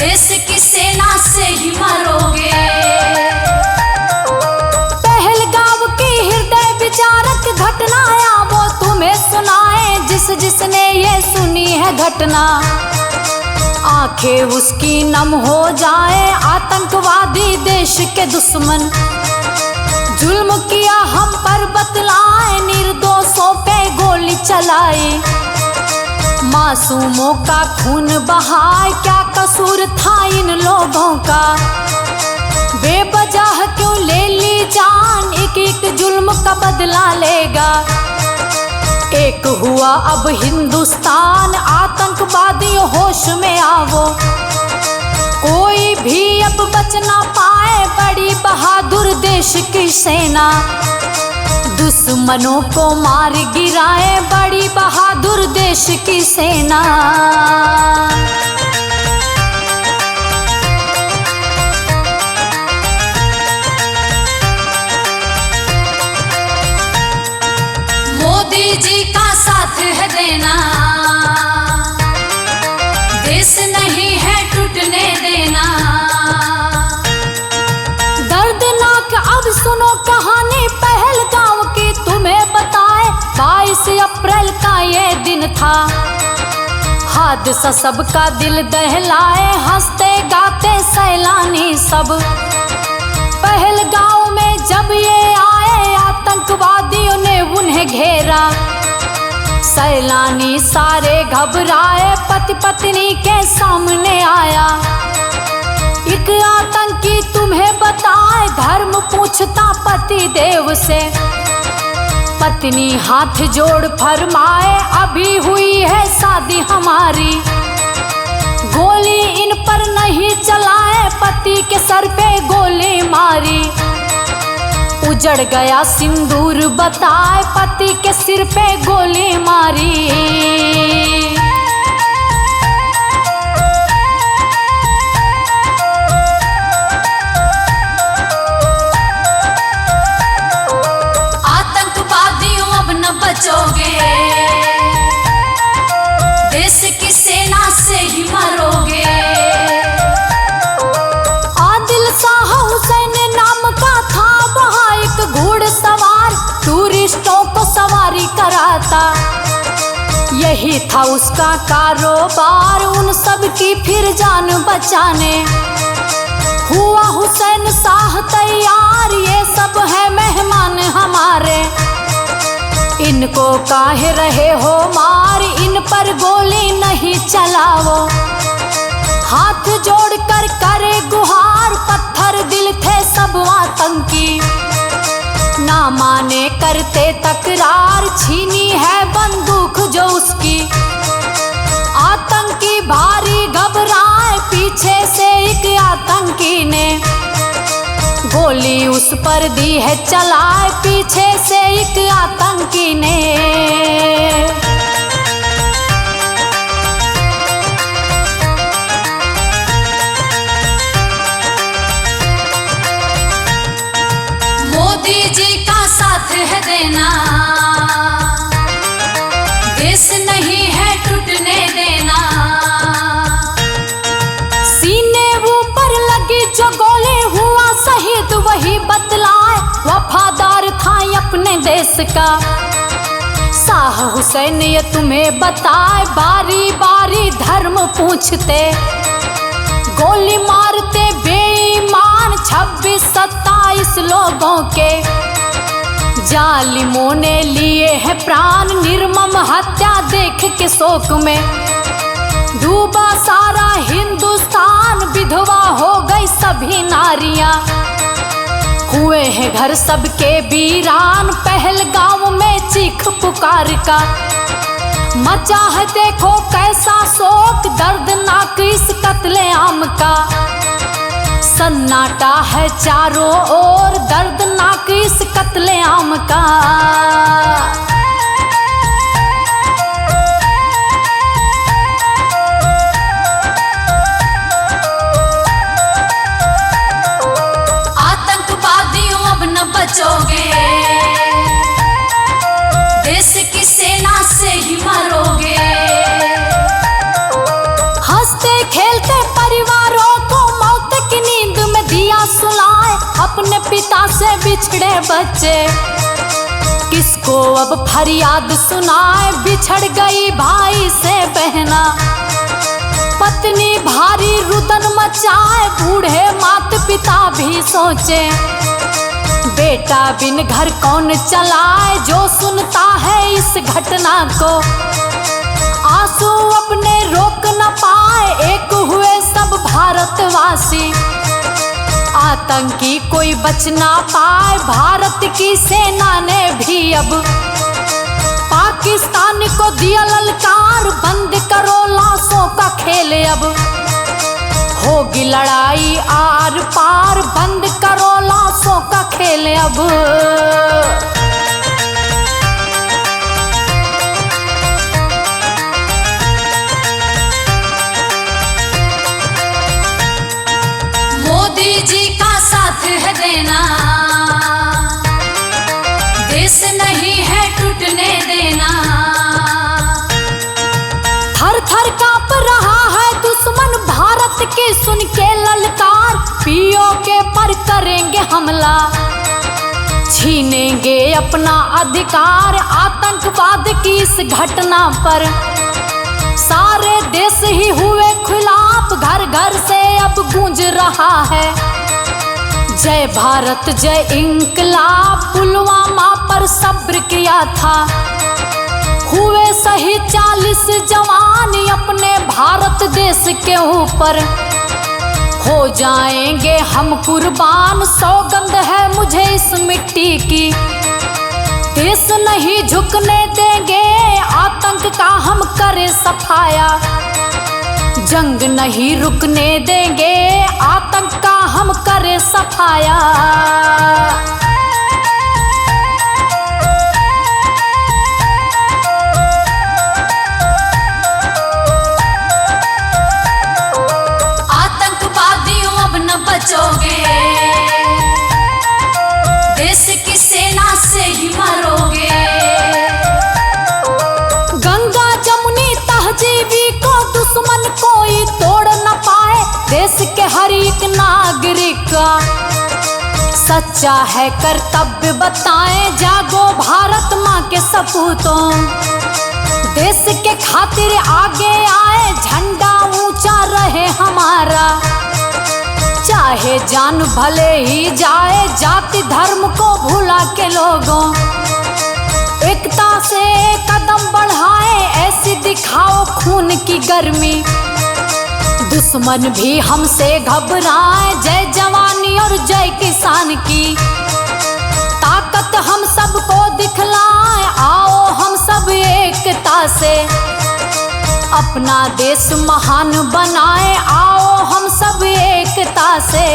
देश की सेना से ही मरोगे। पहलगाम की हृदय विचारक घटना या वो तुम्हें सुनाए जिसने ये सुनी है घटना। आंखें उसकी नम हो जाए, आतंकवादी देश के दुश्मन जुल्म किया हम पर बतलाए, निर्दोषों पे गोली चलाई, मासूमों का खून बहाए, क्या कसूर था इन लोगों का, बेवजह क्यों ले ली जान, एक एक जुल्म का बदला लेगा। एक हुआ अब हिंदुस्तान, आतंकवादियों होश में आवो, कोई भी अब बच ना पाए, बड़ी बहादुर देश की सेना, दुश्मनों को मार गिराए, बड़ी बहादुर देश की सेना। मोदी जी का साथ है देना, देश नहीं है टूटने देना। दर्दनाक अब सुनो कहानी पहलगाम की, तुम्हें बताए 22 अप्रैल का ये दिन था। हादसा सबका दिल दहलाए, हंसते गाते सैलानी सब, पहलगाम में जब ये आए आतंकवादियों ने उन्हें घेरा, सैलानी सारे घबराए, पति पत्नी के सामने आया, एक आतंकी तुम्हें बताए, धर्म पूछता पति देव से, पत्नी हाथ जोड़ फरमाए, अभी हुई है शादी हमारी, गोली इन पर नहीं चलाए, पति के सर पे गोली मारी, उजड़ गया सिंदूर बताए, पति के सिर पे गोली मारी। आतंकवादियों अब न बचोगे, देश की सेना से ही मरोगे। आदिल शाह हुसैन नाम का था वहाँ एक घुड़सवार, टूरिस्टों को सवारी कराता, यही था उसका कारोबार, उन सब की फिर जान बचाने हुआ हुसैन शाह तैयार, ये सब है मेहमान हमारे, इनको काहे रहे हो मार, इन पर गोली नहीं चलाओ, हाथ जोड़कर करे गुहार, पत्थर दिल थे सब आतंकी, ना माने करते तकरार, छीनी है बंदूक जो उसकी, आतंकी भारी घबराए, पीछे से एक आतंकी ने गोली उस पर दी है चलाए, पीछे से एक आतंकी ने। मोदी जी का साथ है देना, देश नहीं है टूटने देना। सीने ऊपर लगी जो गोली हुआ शहीद वही बतलाए, वफादार था अपने देश का, शाह हुसैन ये तुम्हें बताए, बारी बारी धर्म पूछते, गोली मारते बेईमान 26-27 लोगों के, जालिमों ने लिए हैं प्राण, निर्मम हत्या देख के शोक में डूबा सारा हिंदुस्तान, विधवा हो गई सभी नारियां, हुए हैं घर सबके वीरान, पहलगाम में चीख पुकार का मचा है देखो कैसा शोक, दर्दनाक इस कत्लेआम का, सन्नाटा है चारों ओर, दर्दनाक इस कत्लेआम का। आतंकवादियों अब न बचोगे, देश की सेना से ही मरोगे। हंसते खेलते परिवारों बिछड़े बच्चे। किसको अब फरियाद सुनाए, बिछड़ गई भाई से बहना। पत्नी भारी रुदन मचाए, बूढ़े माता पिता भी सोचे। बेटा बिन घर कौन चलाए, जो सुनता है इस घटना को। आंसू अपने रोक न पाए, एक हुए सब भारतवासी। आतंकी कोई बच ना पाए, भारत की सेना ने भी अब पाकिस्तान को दिया ललकार। बंद करो लाशों का खेल, अब होगी लड़ाई आर पार। बंद करो लाशों का खेल अब। मोदी जी का साथ है देना, देश नहीं है टूटने देना। थर थर कांप रहा है दुश्मन, भारत की सुन के ललकार। पीओके पर करेंगे हमला, छीनेंगे अपना अधिकार। आतंकवाद की इस घटना पर सारे देश ही हुए खिलाफ। घर घर से अब गूंज रहा है जय भारत जय इंकलाब। पुलवामा पर सब्र किया था, हुए सही 40 जवान अपने भारत देश के ऊपर। हो जाएंगे हम कुर्बान, सौगंध है मुझे इस मिट्टी की। देश नहीं झुकने देंगे, आतंक का हम करें सफाया। जंग नहीं रुकने देंगे, आतंक का हम करें सफाया। आतंकवादियों अब न बचोगे, देश की सेना से ही मरोगे। गंगा जमुनी तहजीबी को दुश्मन कोई तोड़ न पाए। देश के हर एक नागरिक का सच्चा है कर्तव्य बताएं। जागो भारत माँ के सपूतों, देश के खातिर आगे आए। झंडा ऊंचा रहे हमारा, चाहे जान भले ही जाए। जाति धर्म को भुला के लोगों, एकता से कदम बढ़ाए। ऐसी दिखाओ खून की गर्मी, दुश्मन भी हमसे घबराए। जय जवानी और जय किसान की ताकत हम सबको दिखलाए। आओ हम सब एकता से अपना देश महान बनाए। आओ हम सब एकता से।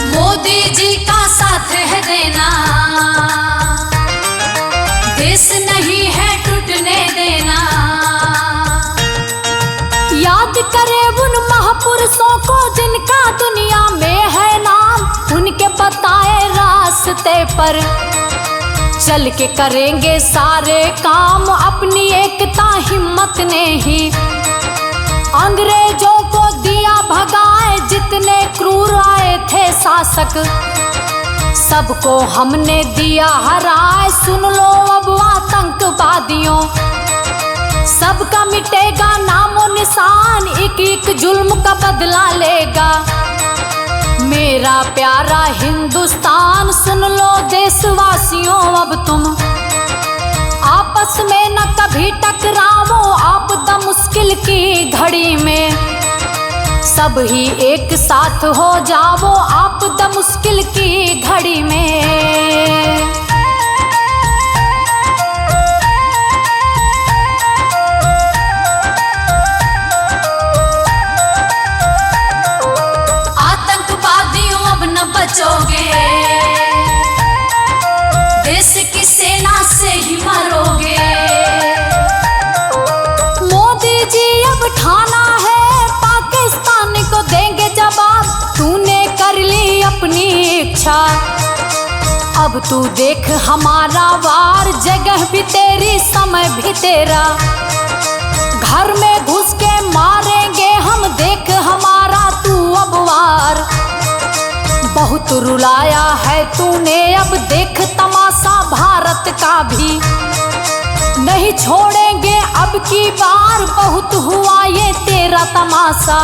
मोदी जी का साथ है देना, देश नहीं है टूटने देना। याद करें उन महापुरुषों को जिनका दुनिया में है नाम। उनके बताए रास्ते पर चल के करेंगे सारे काम। अपनी एकता हिम्मत ने ही अंग्रेजों को दिया भगाए। जितने क्रूर आए थे शासक, सबको हमने दिया हराए। सुन लो अब आतंकवादियों, सबका मिटेगा नामो निशान। एक एक जुल्म का बदला लेगा मेरा प्यारा हिंदुस्तान। सुन लो देशवासियों अब तुम आपस में न कभी टकराओ। आपदा मुश्किल की घड़ी में सब ही एक साथ हो जाओ। आपदा मुश्किल की घड़ी में। आतंकवादियों अब न बचोगे, देश की सेना से ही मरोगे। मोदी जी अब ठाना है, पाकिस्तान को देंगे जवाब। तूने कर ली अपनी इच्छा, अब तू देख हमारा वार, जगह भी तेरी समय भी तेरा, घर में घुस के मारेंगे हम, देख हमारा तू अब वार। बहुत रुलाया है तूने, अब देख तमाशा भारत का भी, नहीं छोड़ेंगे अब की बार, बहुत हुआ ये तेरा तमाशा।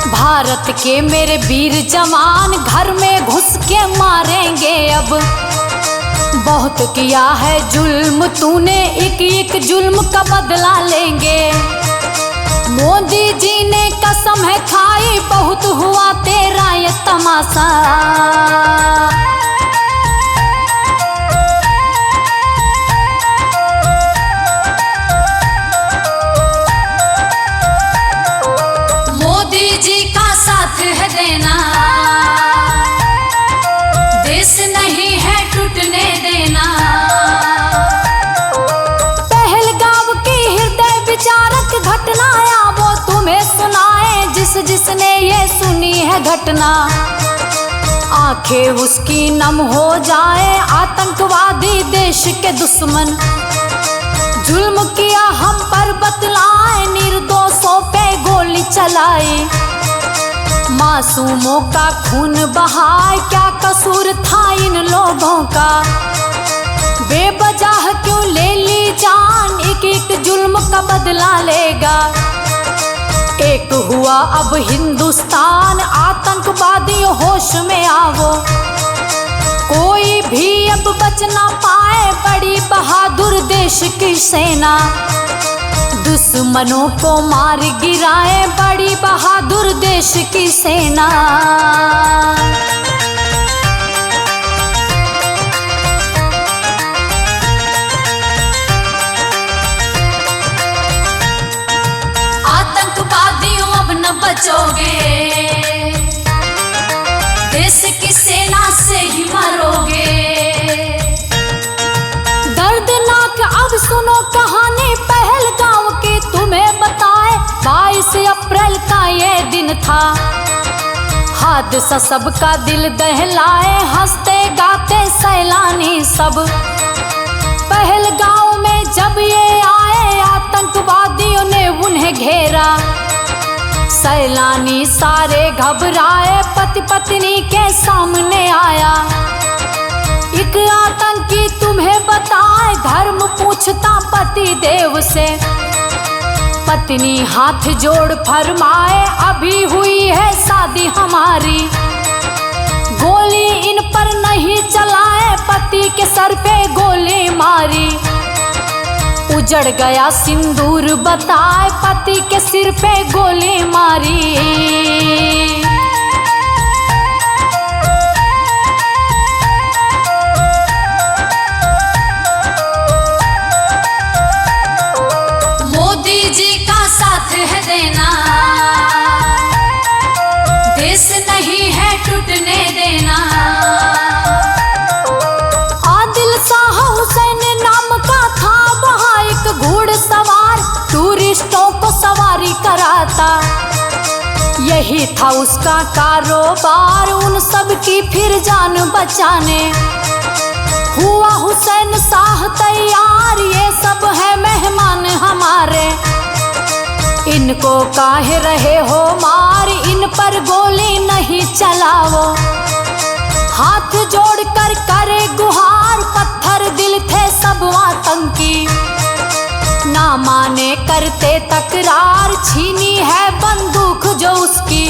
भारत के मेरे वीर जवान घर में घुस के मारेंगे अब, बहुत किया है जुल्म तूने, एक एक जुल्म का बदला लेंगे। मोदी जी ने कसम है खाई, बहुत हुआ तेरा ये तमाशा। मोदी जी का साथ है देना, देश नहीं है टूटने देना। पहलगाम की हृदय विचारक घटना वो तुम्हें सुनाए, जिसने ये सुनी है घटना, आंखें उसकी नम हो जाए। आतंकवादी देश के दुश्मन, जुल्म किया हम पर बतलाए, निर्दोषों पे गोली चलाई, मासूमों का खून बहाए। क्या कसूर था इन लोगों का, बेवजह क्यों ले ली जान, एक एक जुल्म का बदला लेगा। एक हुआ अब हिंदुस्तान, आतंकवादी होश में आवो, कोई भी अब बच ना पाए। बड़ी बहादुर देश की सेना, दुश्मनों को मार गिराए, बड़ी बहादुर देश की सेना। आतंकवादियों अब न बचोगे, देश की सेना से ही मरोगे। दर्दनाक अब सुनो कहानी पहलगाम की तुम्हें बताए। 22 अप्रैल का ये दिन था, हादसा सबका दिल दहलाए, हंसते गाते सैलानी सब। पहलगाम में जब ये आए, आतंकवादियों ने उन्हें घेरा, सैलानी सारे घबराए, पति पत्नी के सामने आया। एक आतंकी तुम्हें बताए, धर्म पूछता पति देव से, पत्नी हाथ जोड़ फरमाए, अभी हुई है शादी हमारी, गोली इन पर नहीं चलाए, पति के सर पे गोली मारी। उजड़ गया सिंदूर बताए, पति के सिर पे गोली मारी। मोदी जी का साथ है देना, देश नहीं है टूटने देना। आदिल शाह हुसैन नाम का था वहाँ एक घुड़सवार, टूरिस्टों को सवारी कराता, यही था उसका कारोबार, उन सब की फिर जान बचाने। हुआ हुसैन शाह तैयार, ये सब है मेहमान हमारे, इनको काहे रहे हो मार, इन पर गोली नहीं चलाओ। हाथ जोड़कर करे गुहार, पत्थर दिल थे सब आतंकी, ना माने करते तकरार, छीनी है बंदूक जो उसकी।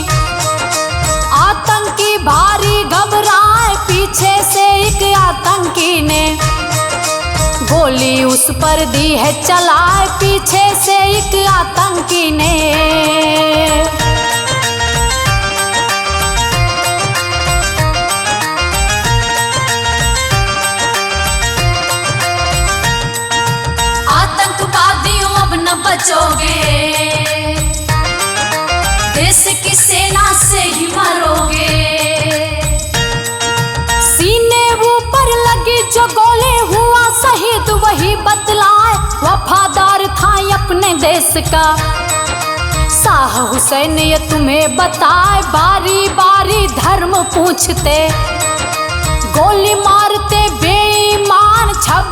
आतंकी भारी घबराए, पीछे से एक आतंकी ने गोली उस पर दी है चलाए, पीछे से एक आतंकी ने। आतंकवादियों अब न बचोगे, देश की सेना से ही मरोगे। सीने ऊपर लगी जो गोली, हुआ शहीद वही बतलाए, वफादार था अपने देश का। शाह हुसैन ये तुम्हें बताए, बारी बारी धर्म पूछते, गोली मार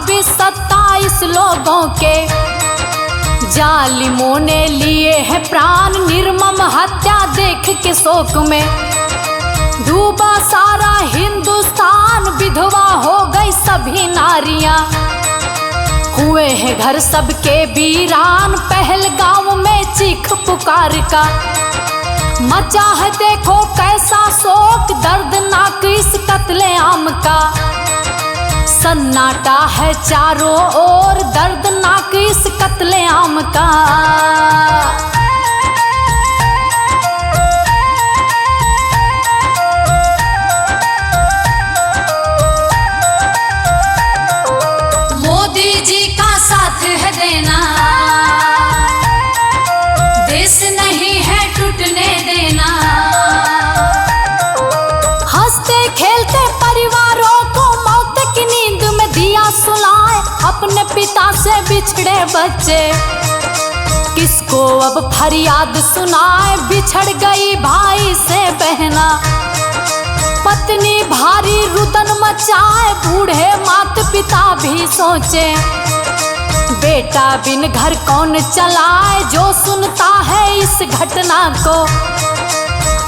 26-27 लोगों के जालिमों ने लिए हैं प्राण। निर्मम हत्या देख के शोक में डूबा सारा हिंदुस्तान। विधवा हो गई सभी नारियां, हुए हैं घर सबके वीरान। पहलगाम में चीख पुकार का मचा है देखो कैसा शोक। दर्दनाक इस कत्लेआम का सन्नाटा है चारों ओर। दर्दनाक इस कत्लेआम का। मोदी जी का साथ है देना, देश नहीं है टूटने देना। हंसते खेलते परिवारों को मौत की नींद में दिया सुलाए। अपने पिता से बिछड़े बच्चे किसको अब फरियाद सुनाए। बिछड़ गई भाई से बहना, पत्नी भारी रुदन मचाए। बूढ़े माता पिता भी सोचे बेटा बिन घर कौन चलाए। जो सुनता है इस घटना को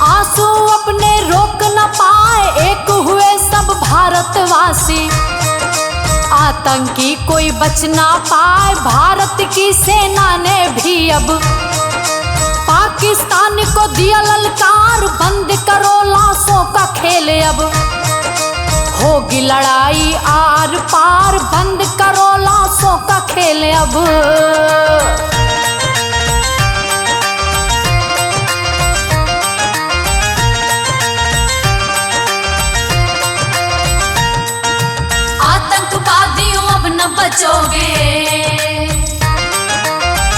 आंसू अपने रोक न पाए। एक हुए सब भारतवासी, आतंकी कोई बच ना पाए। भारत की सेना ने भी अब पाकिस्तान को दिया ललकार। बंद करो लाशों का खेल, अब होगी लड़ाई आर पार। बंद करो लाशों का खेल अब। आतंकवादियों अब न बचोगे,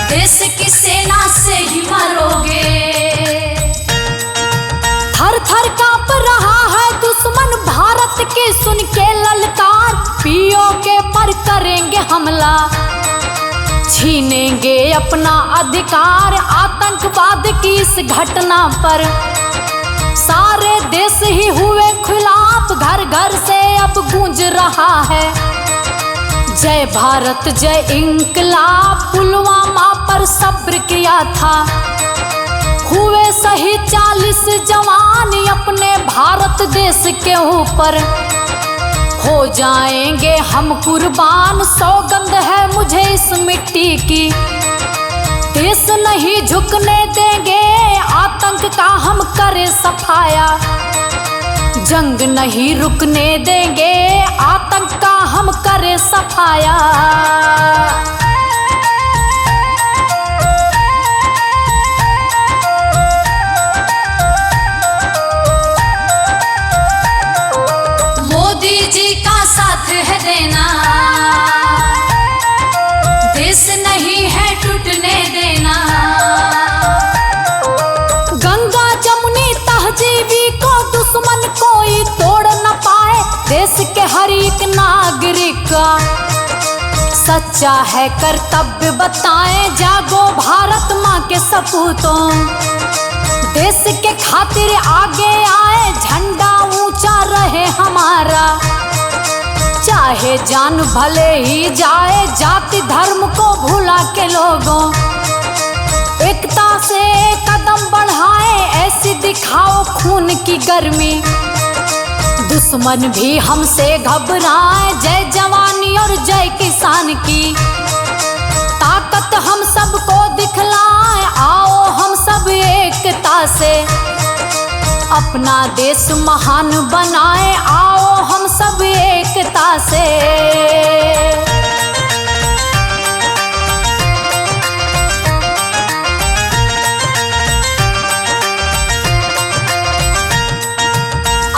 देश की सेना से ही मरोगे। थर थर कांप रहा है दुश्मन भारत की सुन के ललकार। पीओके पर करेंगे हमला, छीनेंगे अपना अधिकार। आतंकवाद की इस घटना पर सारे देश ही हुए खिलाफ। घर घर से अब गूंज रहा है जय भारत जय इंकलाब। पुलवामा पर सब्र किया था, हुए सही 40 जवान। अपने भारत देश के ऊपर हो जाएंगे हम कुर्बान। सौगंध है मुझे इस मिट्टी की, देश नहीं झुकने देंगे। आतंक का हम करें सफाया, जंग नहीं रुकने देंगे। आतंक का हम करें सफाया। मोदी जी का साथ है देना, देश नहीं है टूटने देना। गंगा जमुनी तहजीबी को दुश्मन कोई तोड़ न पाए। देश के हर एक नागरिक का सच्चा है कर्तव्य बताएं। जागो भारत माँ के सपूतों, देश के खातिर आगे आए। झंडा ऊंचा रहे हमारा, चाहे जान भले ही जाए। जाति धर्म को भुला के लोगों एकता से कदम बढ़ाए। ऐसी दिखाओ खून की गर्मी, दुश्मन भी हमसे घबराए। जय जवानी और जय किसान की ताकत हम सबको दिखलाएं। आओ हम सब एकता से अपना देश महान बनाएं। आओ हम सब एकता से।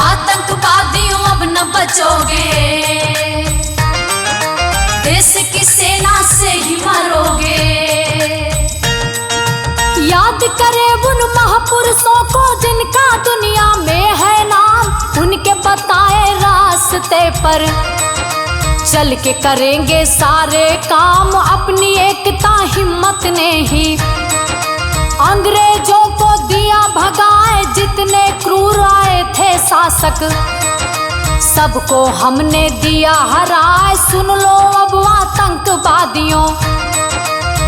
आतंकवादियों अब न बचोगे, देश की सेना से ही मरोगे। याद करें उन महापुरुषों को जिनका दुनिया में है नाम। उनके बताए रास्ते पर चल के करेंगे सारे काम। अपनी एकता हिम्मत ने ही अंग्रेजों को दिया भगाए। जितने क्रूर आए थे शासक सबको हमने दिया हराए, सुन लो अब आतंकवादियों।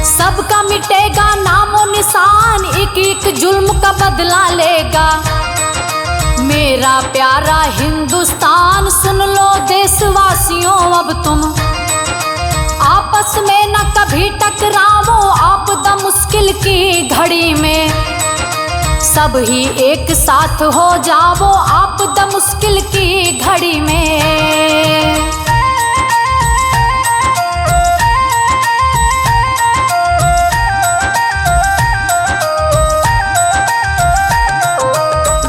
सबका मिटेगा नामो निशान, एक एक जुल्म का बदला लेगा। मेरा प्यारा हिंदुस्तान, सुन लो देशवासियों अब तुम। आपस में न कभी टकरावो, आपदा मुश्किल की घड़ी में। सब ही एक साथ हो जाओ, आपदा मुश्किल की घड़ी में।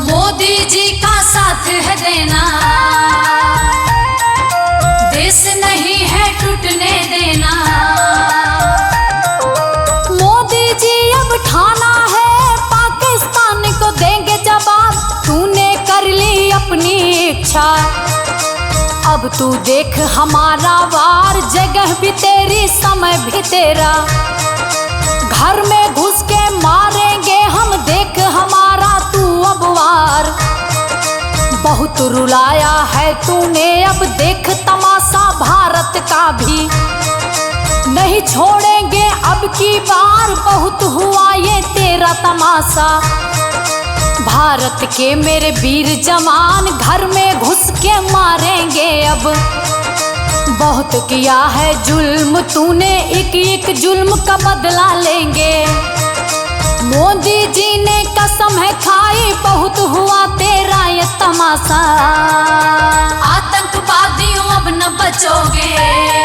मोदी जी का साथ है देना, देश नहीं है टूटने देना। मोदी जी अब ठाना है, पाकिस्तान को देंगे जवाब। तूने कर ली अपनी इच्छा, अब तू देख हमारा वार। जगह भी तेरी, समय भी तेरा। घर में घुस के मारेंगे हम, देख हमारा तू अब वार। बहुत रुलाया है तूने, अब देख तमाशा भारत का भी। नहीं छोड़ेंगे अब की बार, बहुत हुआ ये तेरा तमाशा। भारत के मेरे वीर जवान, घर में घुस के मारेंगे अब। बहुत किया है जुल्म तूने, एक एक जुल्म का बदला लेंगे। मोदी जी ने कसम है खाई, बहुत हुआ तेरा ये तमाशा। आतंकवादियों अब न बचोगे।